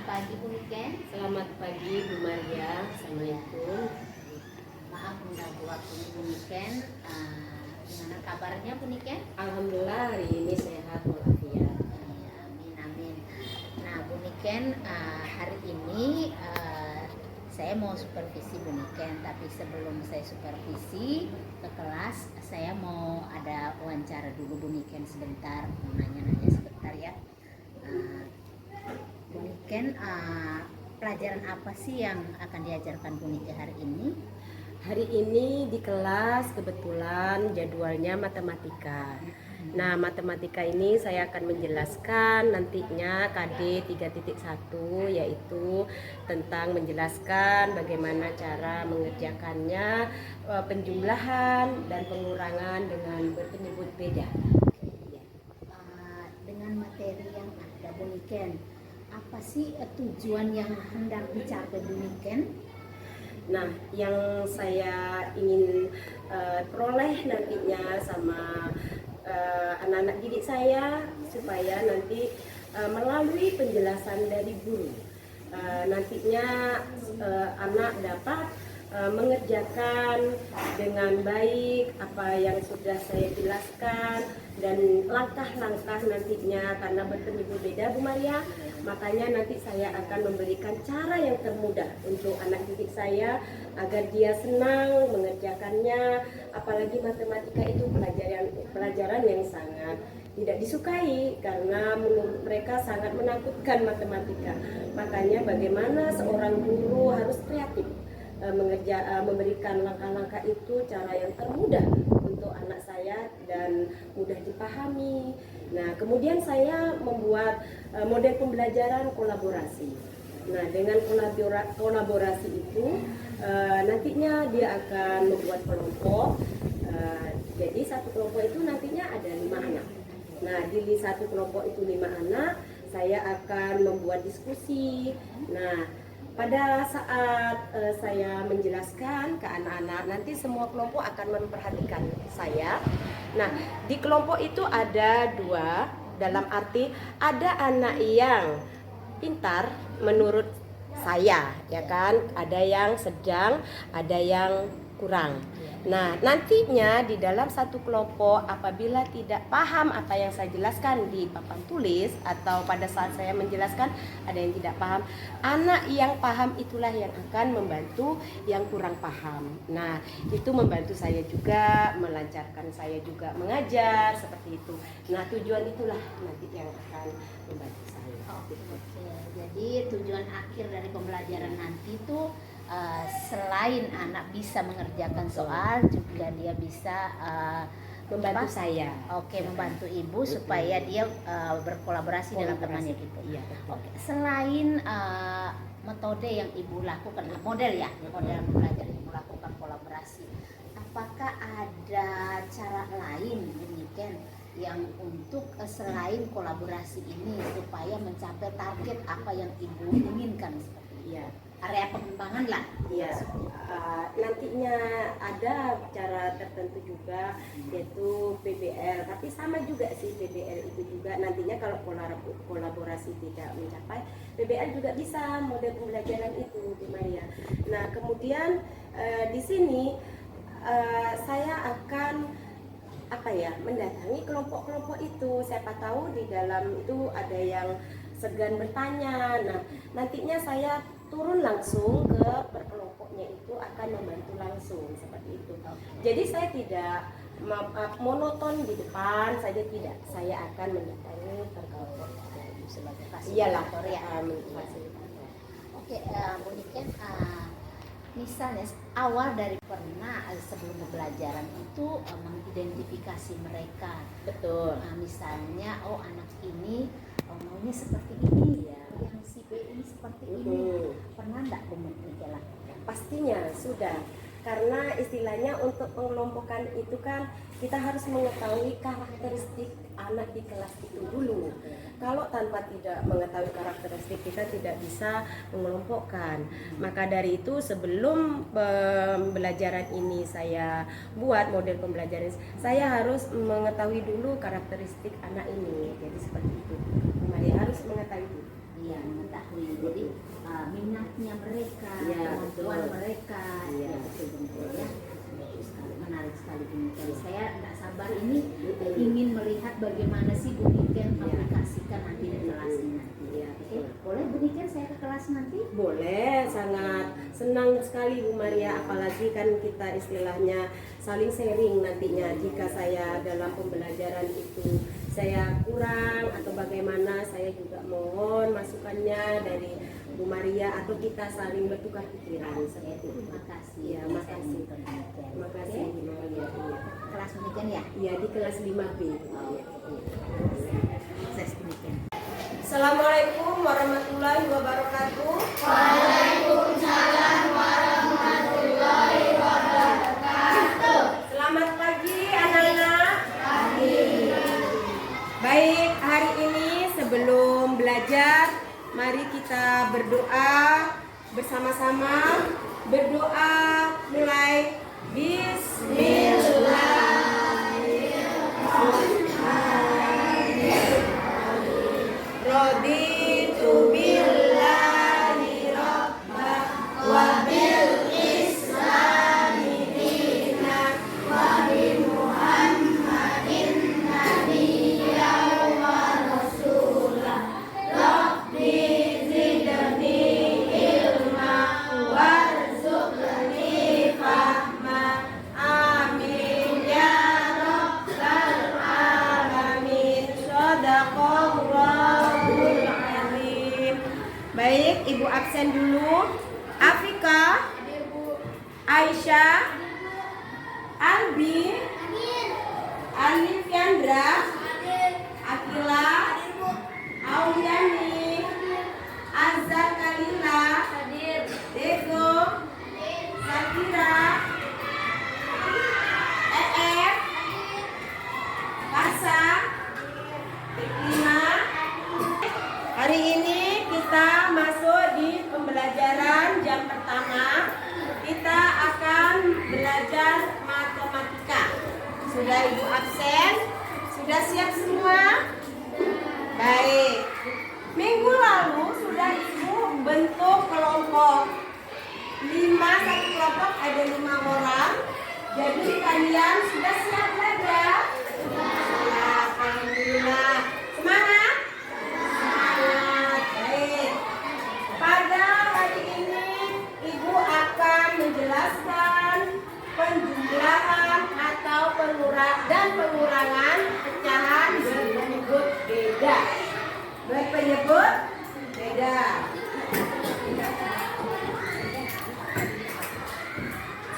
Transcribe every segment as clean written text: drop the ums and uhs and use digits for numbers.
pagi Bu Niken. Selamat pagi Bu Maria. Assalamualaikum. Maaf mengganggu waktu Bu Niken. Gimana kabarnya Bu Niken? Alhamdulillah hari ini sehat walafiat. Ya, amin amin. Nah Bu Niken, hari ini saya mau supervisi Bu Niken, tapi sebelum saya supervisi ke kelas, saya mau ada wawancara dulu Bu Niken sebentar, mau nanya-nanya sebentar ya. Bu Niken, pelajaran apa sih yang akan diajarkan Bu Niken hari ini? Hari ini di kelas kebetulan jadwalnya matematika. Nah, matematika ini saya akan menjelaskan nantinya KD 3.1, yaitu tentang menjelaskan bagaimana cara mengerjakannya, penjumlahan dan pengurangan dengan berpenyebut beda. Dengan materi yang ada Bu Niken, apa sih tujuan yang hendak dicapai Bu Niken? Nah, yang saya ingin peroleh nantinya sama anak-anak didik saya, supaya nanti melalui penjelasan dari guru, nantinya anak dapat mengerjakan dengan baik apa yang sudah saya jelaskan, dan langkah-langkah nantinya karena berpenyebut beda Bu Maria, makanya nanti saya akan memberikan cara yang termudah untuk anak didik saya agar dia senang mengerjakannya. Apalagi matematika itu pelajaran yang sangat tidak disukai karena menurut mereka sangat menakutkan matematika. Makanya bagaimana seorang guru harus kreatif memberikan langkah-langkah itu, cara yang termudah untuk anak saya dan mudah dipahami. Nah, kemudian saya membuat model pembelajaran kolaborasi. Nah, dengan kolaborasi itu nantinya dia akan membuat kelompok. Jadi satu kelompok itu nantinya ada 5 anak. Nah, di satu kelompok itu 5 anak, saya akan membuat diskusi. Nah, pada saat saya menjelaskan ke anak-anak, nanti semua kelompok akan memperhatikan saya. Nah, di kelompok itu ada 2, dalam arti ada anak yang pintar menurut saya, ya kan? Ada yang sedang, ada yang kurang. Nah, nantinya di dalam satu kelompok apabila tidak paham apa yang saya jelaskan di papan tulis atau pada saat saya menjelaskan ada yang tidak paham, anak yang paham itulah yang akan membantu yang kurang paham. Nah, itu membantu saya juga, melancarkan saya juga mengajar seperti itu. Nah, tujuan itulah nanti yang akan membantu saya. Oke. Jadi tujuan akhir dari pembelajaran nanti itu selain anak bisa mengerjakan soal, juga dia bisa Membantu saya. Oke, membantu ibu supaya dia berkolaborasi dengan temannya gitu. Iya, betul. Oke, selain metode yang ibu lakukan, model belajar ibu lakukan kolaborasi, apakah ada cara lain demikian yang untuk selain kolaborasi ini supaya mencapai target apa yang ibu inginkan seperti Iya. area pengembangan lah? Iya, nantinya ada cara tertentu juga, yaitu PBL. Tapi sama juga sih, PBL itu juga nantinya kalau kolaborasi tidak mencapai, PBL juga bisa model pembelajaran itu, Bu Maria. Nah, kemudian di sini saya akan mendatangi kelompok-kelompok itu. Siapa tahu di dalam itu ada yang segan bertanya. Nah, nantinya saya turun langsung ke berkelompoknya, itu akan membantu langsung seperti itu. Jadi saya tidak monoton di depan saja, tidak. Saya akan mendatangi kelompok Sebagai fasilitator. fasilitator. Oke, Bu Niken, misalnya awal dari pernah sebelum pembelajaran itu mengidentifikasi mereka. Betul. Misalnya, anak ini maunya seperti ini ya, yang si B ini seperti ini. Pernah enggak Bu Niken lakukan? Pastinya sudah. Karena istilahnya untuk mengelompokkan itu kan kita harus mengetahui karakteristik anak di kelas itu dulu. Kalau tanpa tidak mengetahui karakteristik, kita tidak bisa mengelompokkan. Maka dari itu sebelum pembelajaran ini saya buat model pembelajaran, saya harus mengetahui dulu karakteristik anak ini. Jadi seperti itu. Kembali harus mengetahui dulu. Iya, diketahui. Jadi minatnya mereka, Ya, kemampuan betul. mereka, Ya. ya betul ya. Bagus sekali, menarik sekali Bu Niken. Saya nggak sabar ini ingin melihat bagaimana sih Bu Niken aplikasikan nanti di kelasnya nanti. Ya, Oke, boleh Bu Niken saya ke kelas nanti? Boleh, sangat senang sekali Bu Maria, apalagi kan kita istilahnya saling sharing nantinya. Jika saya dalam pembelajaran itu saya kurang atau bagaimana, saya juga mohon masukannya dari Bu Maria atau kita saling bertukar pikiran seperti itu. Terima kasih. Ya, makasih. Terima Makasih Bu Maria. Kelas Bu Niken ya? Iya, di kelas 5B. Sukses Bu Niken. Assalamualaikum warahmatullahi wabarakatuh. Selamat pagi anak-anak. Baik, hari ini sebelum belajar, mari kita berdoa bersama-sama. Berdoa mulai. Bismillahirrahmanirrahim. Raditu billahi rabba wa bil islami dina wa bi Muhammadin nabiyyan wa rasulah. Rabbi zidni ilma warzuqni fahma. Amin ya rabbal alamin. Shadaqallahul azim. Baik, Ibu absen dulu. Afika, Aisyah, Albi, Alif Yandra, Akila, Auliani, Azza Kalila, Dego, Sakira, EF, Farsa, Iklina. Hari ini kita masuk di pembelajaran jam pertama. Kita akan belajar matematika. Sudah Ibu absen? Sudah siap semua? Baik. Minggu lalu sudah Ibu bentuk kelompok. 1 kelompok ada 5 orang. Jadi kalian sudah siap belajar? Ya, alhamdulillah. Semangat? Semangat. Baik. Pada hari ini Ibu akan menjelaskan penjumlahan atau pengurangan pecahan berpenyebut beda. Berpenyebut beda.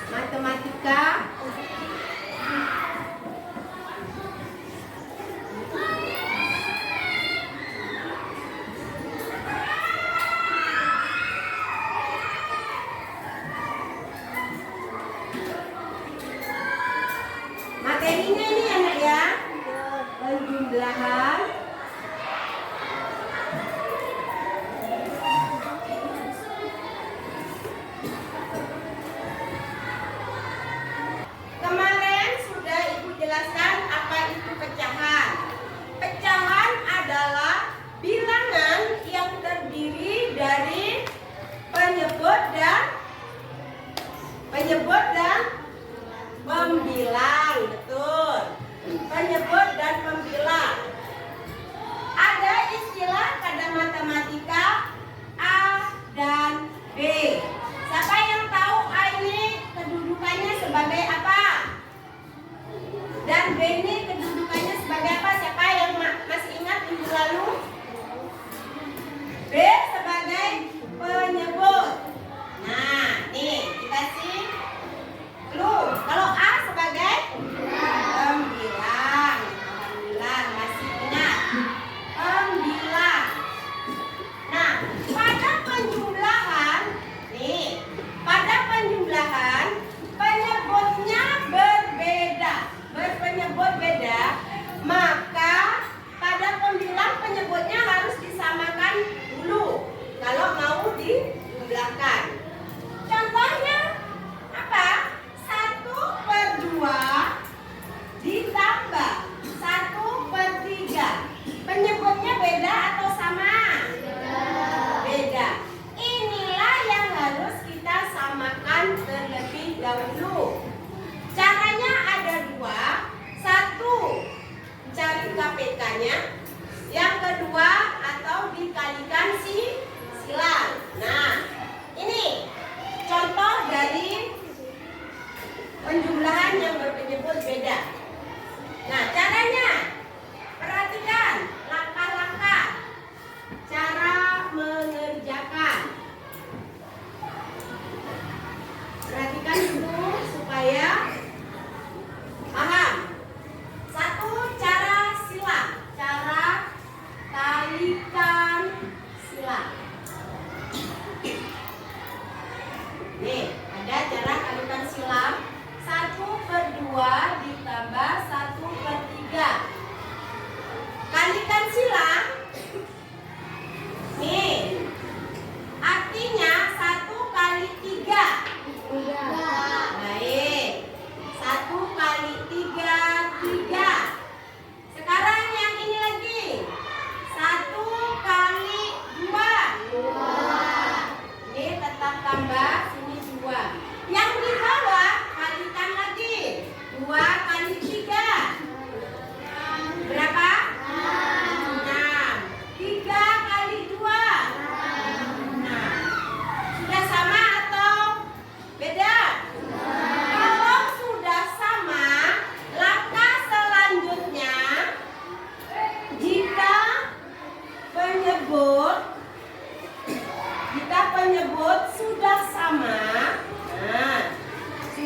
Matematika. Materinya ini anak ya, penjumlahan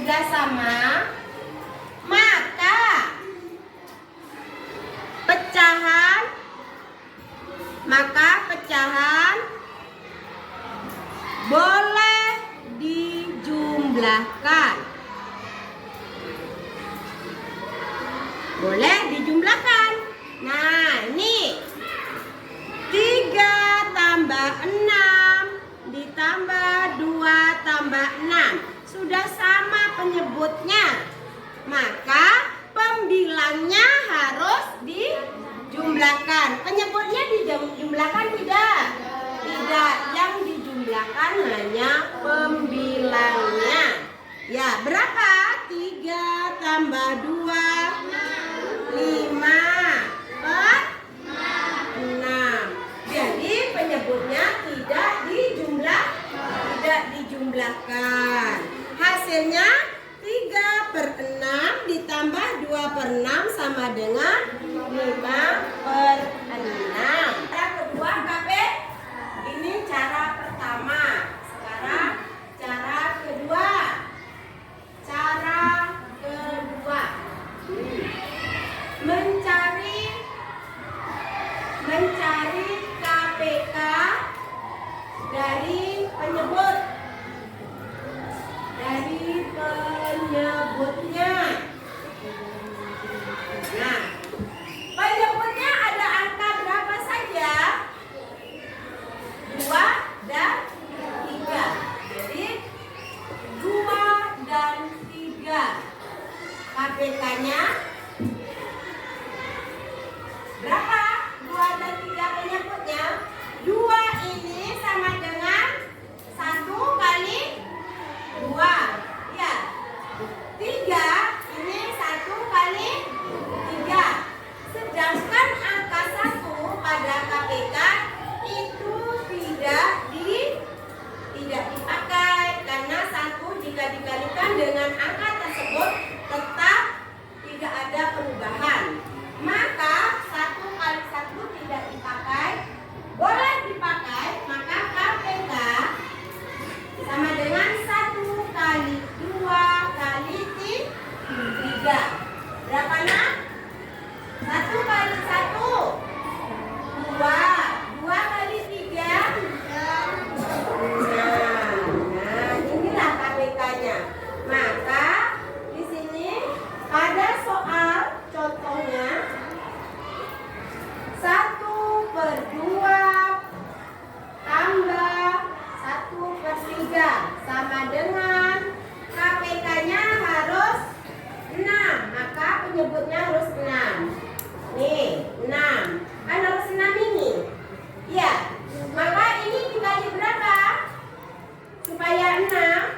sudah sama, maka pecahan boleh dijumlahkan. Boleh dijumlahkan. Nah, ini 3 tambah 6 ditambah 2 tambah 6. Sudah sama penyebutnya. Maka pembilangnya harus dijumlahkan. Penyebutnya dijumlahkan tidak? Tidak. Yang dijumlahkan hanya pembilangnya. Ya, berapa? 3 tambah 2 5 per 6. Jadi penyebutnya tidak dijumlahkan. Hasilnya 3 per 6 ditambah 2 per 6 sama dengan 5 per 6. Cara kedua, KP. Ini cara pertama. Sekarang cara kedua. Mencari KPK dari penyebutnya. Nah, penyebutnya ada angka berapa saja? 2 dan 3. Jadi 2 dan 3. KPK-nya berapa? 2 dan 3 penyebutnya. 2 ini sama dengan 1 kali 2. Ya. 3 ini 1 kali 3. Sedangkan angka 1 pada KPK itu tidak dipakai karena 1 jika dikalikan dengan angka tersebut tetap tidak ada perubahan. Maka 1 kali 1 tidak dipakai. Boleh dipakai, maka KPK sama dengan 1 kali 2 kali 3. Berapa nak? 1 kali 1 2. 2 kali 3. Nah, inilah KPK-nya. Maka di sini ada soal contohnya 1 per 2 tambah 1 per 3 sama dengan KPK-nya harus 6. Maka penyebutnya harus 6. Nih, 6. Kan harus 6 ini. Ya. Maka ini dikali berapa? Supaya 6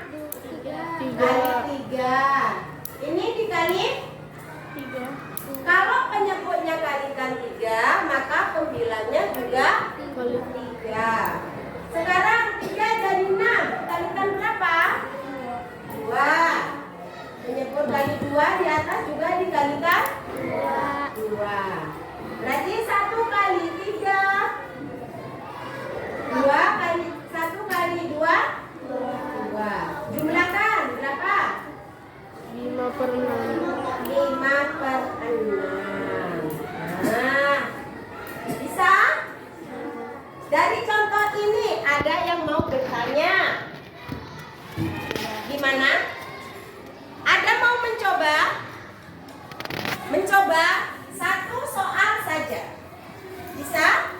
kali 3. Ini dikali 3. Kalau penyebutnya kalikan 3, maka pembilangnya juga kali 3. Sekarang 3 dari 6 kalikan berapa? 2. Penyebut kali 2 di atas juga dikalikan 2. Berarti 1 kali 3 2 kali 1 kali 2 2. Jumlahkan berapa? 5 per 6. 5 per 6. Nah, bisa? Dari contoh ini ada yang mau bertanya? Gimana? Ada mau mencoba? Mencoba satu soal saja. Bisa?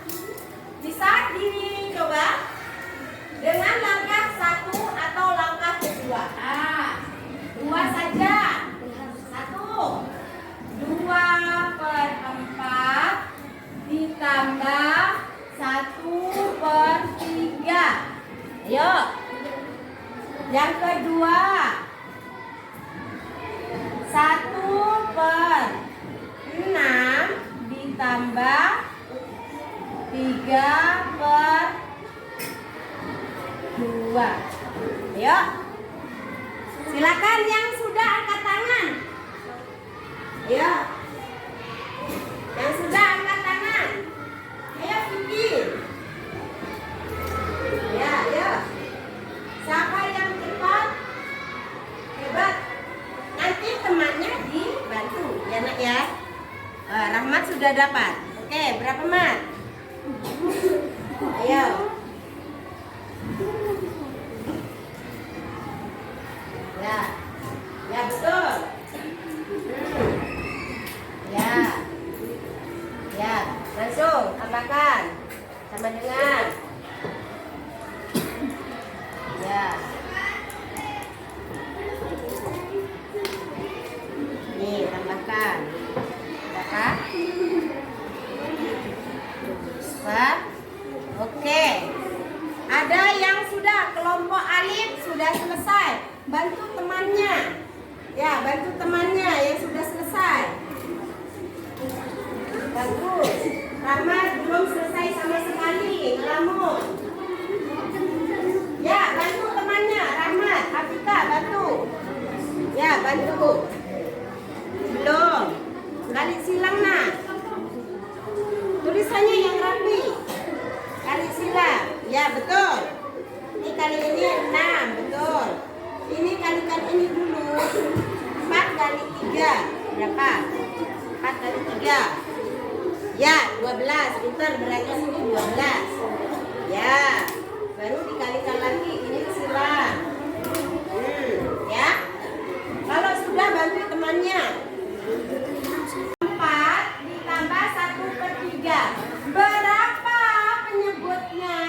Bisa dicoba? Dengan langkah 1 atau langkah kedua. 2 saja. 1. 2 per 4 ditambah 1 per 3. Ayo. Yang kedua. 1 per 6 ditambah 3 per 2. Ayo. Silakan yang sudah angkat tangan. Ayo. Yang sudah angkat tangan. Ayo pikir. Ya, ayo. Siapa yang cepat? Hebat. sudah dapat. Oke, berapa mat? Ayo. Ya. Ya, betul. Ya. Ya, langsung tambahkan sama dengan. Ya. Nih, tambahkan. Tambahkan. Pak. Oke. Ada yang sudah kelompok alif sudah selesai. Bantu temannya. Ya, bantu temannya yang sudah selesai. Bagus. Rahmat belum selesai sama sekali. Ngelamun. Ya, bantu temannya. Rahmat, Afika, bantu. Ya, bantu. Belum. Kali silang nak. Tulisannya yang rapi. Kali silang. Ya, betul. Ini kali ini 6, betul. Ini kalikan ini dulu. 4 kali 3. Berapa? 4 kali 3. Ya, 12. Pintar, berarti sini 12. Ya. Baru dikalikan lagi. Ini silang. Ya. Kalau sudah, bantu temannya. 4 ditambah 1/3. Berapa penyebutnya?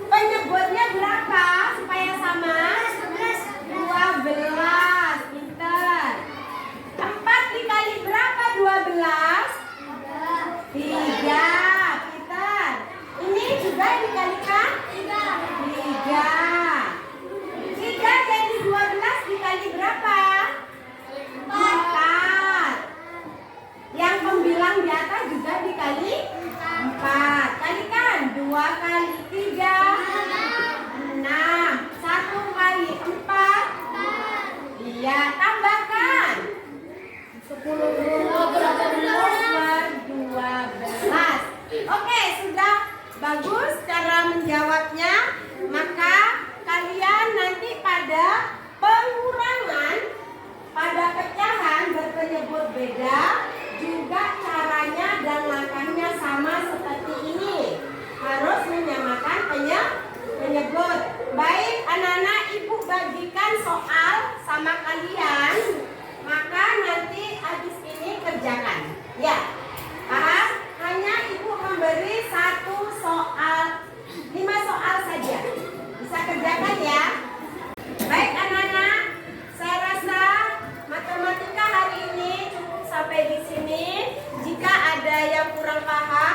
Penyebutnya berapa supaya sama? 12. Pintar. 4 dikali berapa 12? 3. Pintar. Ini juga dikalikan 3. 3 jadi 12 dikali berapa? 4. Yang pembilang di atas juga dikali 4. Kalikan 2 kali 3 6. 1 kali 4. Iya, tambahkan 10 12. Oke, sudah bagus cara menjawabnya. Maka kalian nanti pada pengurangan, pada pecahan berpenyebut beda, juga caranya dan langkahnya sama seperti ini. Harus menyamakan penyebut. Baik anak-anak, ibu bagikan soal sama kalian. Maka nanti habis ini kerjakan. Ya, paham? Hanya ibu memberi 1 soal, 5 soal saja. Bisa kerjakan ya. Baik anak-anak, saya rasa matematika hari ini cukup sampai di sini. Jika ada yang kurang paham,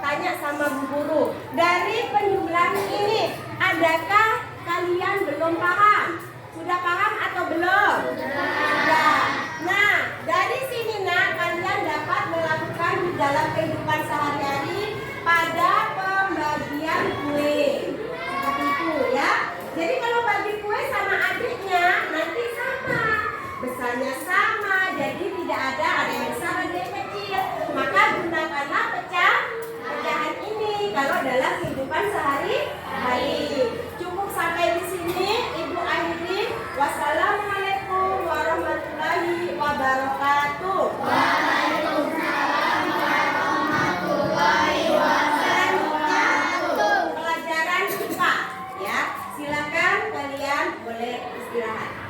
tanya sama Bu Guru. Dari penjumlahan ini, adakah kalian belum paham? Sudah paham atau belum? Sudah. Nah, dari sini kalian dapat melakukan di dalam kehidupan sehari-hari pada pembagian kue. Seperti itu ya. Jadi kalau bagi kue sama adiknya nanti sama, besarnya sama, jadi tidak ada yang besar ada yang kecil. Maka gunakanlah pecahan ini kalau dalam kehidupan sehari-hari. Cukup sampai di sini, Ibu akhiri. Wassalamualaikum warahmatullahi wabarakatuh. Waalaikumsalam warahmatullahi wabarakatuh. Pelajaran IPA ya. Silakan kalian boleh istirahat.